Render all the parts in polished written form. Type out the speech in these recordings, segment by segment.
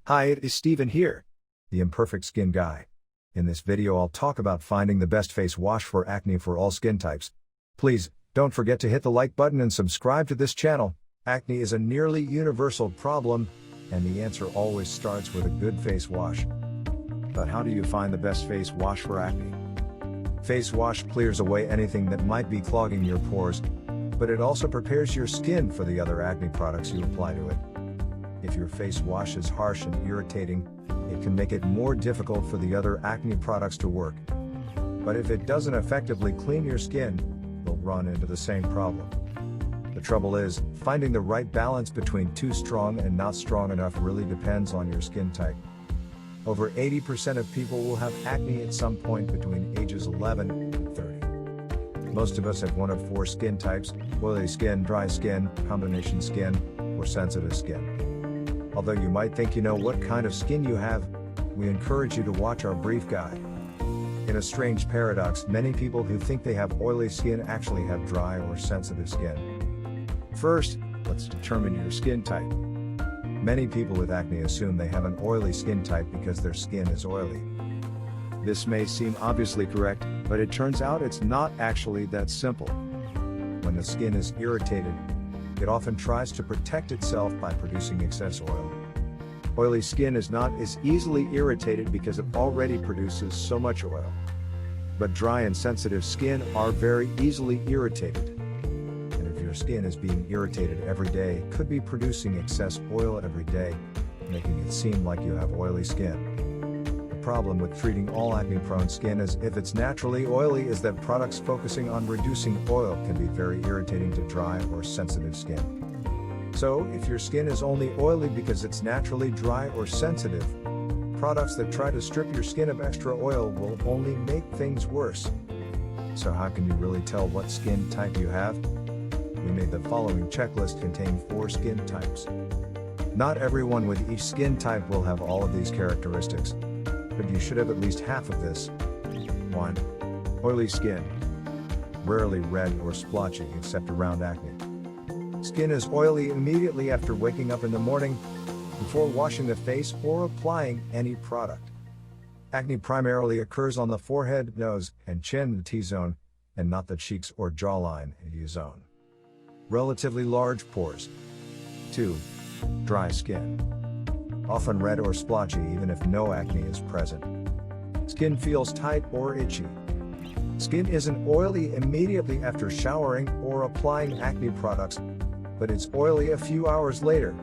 Hi, it is Steven here, the imperfect skin guy. In this video I'll talk about finding the best face wash for acne for all skin types. Please, don't forget to hit the like button and subscribe to this channel. Acne is a nearly universal problem, and the answer always starts with a good face wash. But how do you find the best face wash for acne? Face wash clears away anything that might be clogging your pores, but it also prepares your skin for the other acne products you apply to it. If your face wash is harsh and irritating, it can make it more difficult for the other acne products to work. But if it doesn't effectively clean your skin, you'll run into the same problem. The trouble is, finding the right balance between too strong and not strong enough really depends on your skin type. Over 80% of people will have acne at some point between ages 11 and 30. Most of us have one of four skin types: oily skin, dry skin, combination skin, or sensitive skin. Although you might think you know what kind of skin you have, we encourage you to watch our brief guide. In a strange paradox, many people who think they have oily skin actually have dry or sensitive skin. First, let's determine your skin type. Many people with acne assume they have an oily skin type because their skin is oily. This may seem obviously correct, but it turns out it's not actually that simple. When the skin is irritated, it often tries to protect itself by producing excess oil. Oily skin is not as easily irritated because it already produces so much oil. But dry and sensitive skin are very easily irritated. And if your skin is being irritated every day, it could be producing excess oil every day, making it seem like you have oily skin. The problem with treating all acne-prone skin as if it's naturally oily is that products focusing on reducing oil can be very irritating to dry or sensitive skin. So, if your skin is only oily because it's naturally dry or sensitive, products that try to strip your skin of extra oil will only make things worse. So how can you really tell what skin type you have? We made the following checklist contain 4 skin types. Not everyone with each skin type will have all of these characteristics, but you should have at least half of this. 1. Oily skin. Rarely red or splotchy except around acne. Skin is oily immediately after waking up in the morning, before washing the face or applying any product. Acne primarily occurs on the forehead, nose, and chin, the T-zone, and not the cheeks or jawline, the U-zone. Relatively large pores. 2. Dry skin. Often red or splotchy even if no acne is present. Skin feels tight or itchy. Skin isn't oily immediately after showering or applying acne products, but it's oily a few hours later.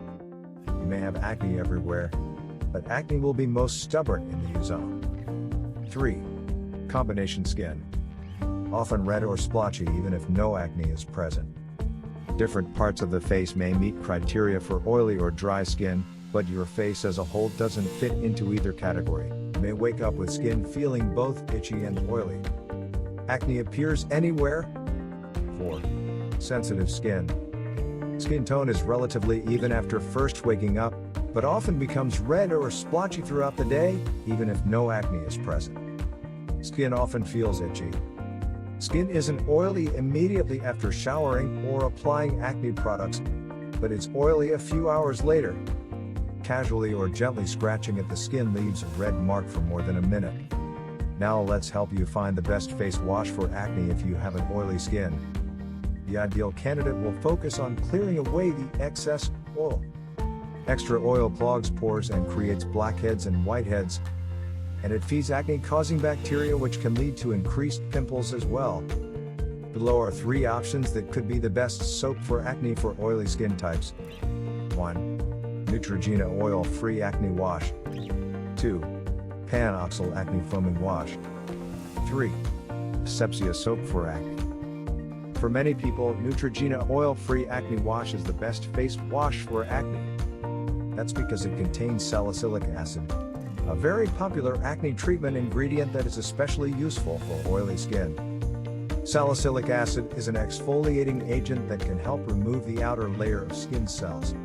You may have acne everywhere, but acne will be most stubborn in the U-zone. 3. Combination skin. Often red or splotchy even if no acne is present. Different parts of the face may meet criteria for oily or dry skin, but your face as a whole doesn't fit into either category. You may wake up with skin feeling both itchy and oily. Acne appears anywhere. 4. Sensitive skin. Skin tone is relatively even after first waking up, but often becomes red or splotchy throughout the day, even if no acne is present. Skin often feels itchy. Skin isn't oily immediately after showering or applying acne products, but it's oily a few hours later. Casually or gently scratching at the skin leaves a red mark for more than a minute. Now let's help you find the best face wash for acne if you have an oily skin. The ideal candidate will focus on clearing away the excess oil. Extra oil clogs pores and creates blackheads and whiteheads, and it feeds acne-causing bacteria, which can lead to increased pimples as well. Below are 3 options that could be the best soap for acne for oily skin types. 1. Neutrogena Oil-Free Acne Wash. 2. Panoxyl Acne Foaming Wash. 3. Sepsia Soap for Acne. For many people, Neutrogena Oil-Free Acne Wash is the best face wash for acne. That's because it contains salicylic acid, a very popular acne treatment ingredient that is especially useful for oily skin. Salicylic acid is an exfoliating agent that can help remove the outer layer of skin cells,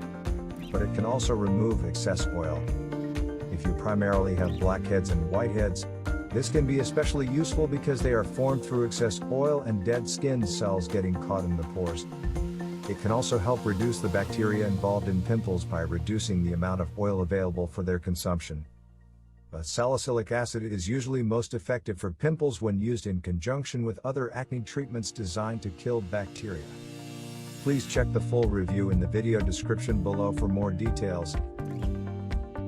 but it can also remove excess oil. If you primarily have blackheads and whiteheads, this can be especially useful because they are formed through excess oil and dead skin cells getting caught in the pores. It can also help reduce the bacteria involved in pimples by reducing the amount of oil available for their consumption. But salicylic acid is usually most effective for pimples when used in conjunction with other acne treatments designed to kill bacteria. Please check the full review in the video description below for more details.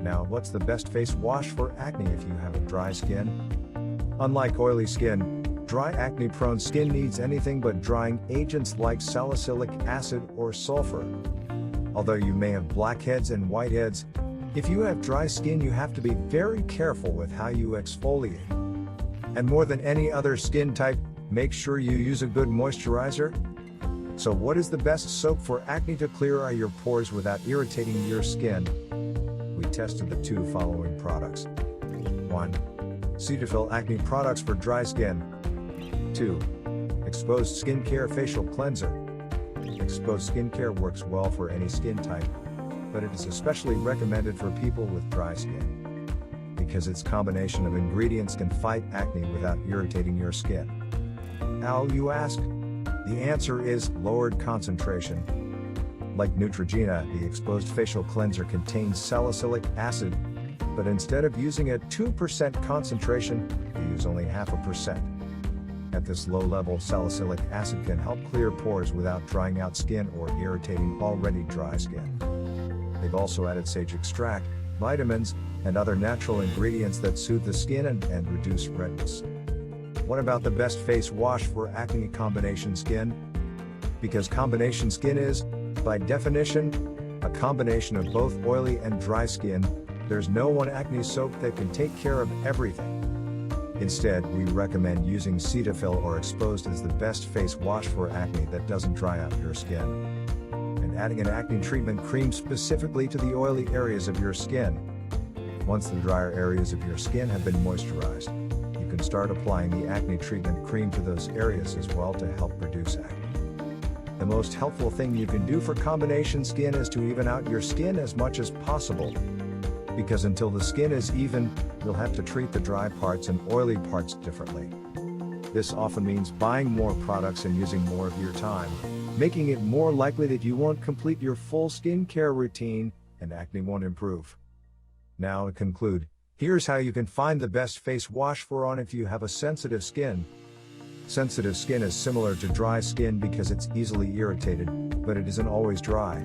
Now, what's the best face wash for acne if you have a dry skin? Unlike oily skin, dry acne-prone skin needs anything but drying agents like salicylic acid or sulfur. Although you may have blackheads and whiteheads, if you have dry skin, you have to be very careful with how you exfoliate. And more than any other skin type, make sure you use a good moisturizer. So what is the best soap for acne to clear out your pores without irritating your skin? We tested the two following products. 1. Cetaphil acne products for dry skin. 2. Exposed Skincare Facial Cleanser. Exposed skincare works well for any skin type, but it is especially recommended for people with dry skin, because its combination of ingredients can fight acne without irritating your skin. How, you ask? The answer is lowered concentration. Like Neutrogena, the exposed facial cleanser contains salicylic acid, but instead of using a 2% concentration, we use only 0.5%. At this low level, salicylic acid can help clear pores without drying out skin or irritating already dry skin. They've also added sage extract, vitamins, and other natural ingredients that soothe the skin and reduce redness. What about the best face wash for acne combination skin? Because combination skin is, by definition, a combination of both oily and dry skin, there's no one acne soap that can take care of everything. Instead, we recommend using Cetaphil or Exposed as the best face wash for acne that doesn't dry out your skin. And adding an acne treatment cream specifically to the oily areas of your skin. Once the drier areas of your skin have been moisturized, you can start applying the acne treatment cream to those areas as well to help reduce acne. The most helpful thing you can do for combination skin is to even out your skin as much as possible. Because until the skin is even, you'll have to treat the dry parts and oily parts differently. This often means buying more products and using more of your time, making it more likely that you won't complete your full skincare routine and acne won't improve. Now to conclude, here's how you can find the best face wash for on if you have a sensitive skin. Sensitive skin is similar to dry skin because it's easily irritated, but it isn't always dry.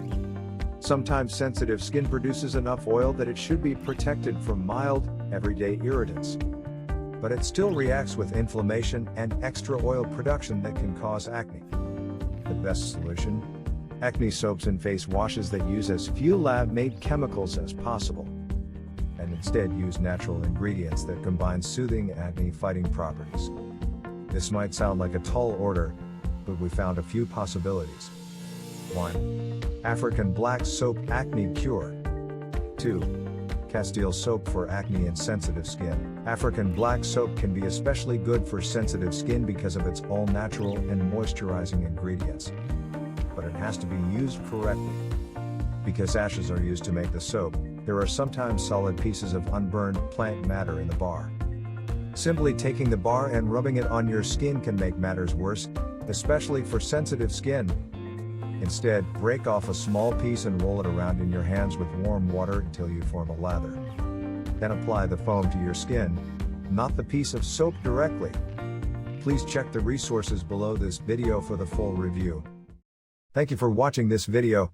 Sometimes sensitive skin produces enough oil that it should be protected from mild, everyday irritants. But it still reacts with inflammation and extra oil production that can cause acne. The best solution? Acne soaps and face washes that use as few lab-made chemicals as possible, and instead use natural ingredients that combine soothing acne-fighting properties. This might sound like a tall order, but we found a few possibilities. 1. African Black Soap Acne Cure. 2. Castile Soap for acne and sensitive skin. African Black Soap can be especially good for sensitive skin because of its all-natural and moisturizing ingredients. But it has to be used correctly. Because ashes are used to make the soap, there are sometimes solid pieces of unburned plant matter in the bar. Simply taking the bar and rubbing it on your skin can make matters worse, especially for sensitive skin. Instead, break off a small piece and roll it around in your hands with warm water until you form a lather. Then apply the foam to your skin, not the piece of soap directly. Please check the resources below this video for the full review. Thank you for watching this video.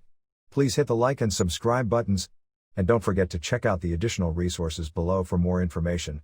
Please hit the like and subscribe buttons, and don't forget to check out the additional resources below for more information.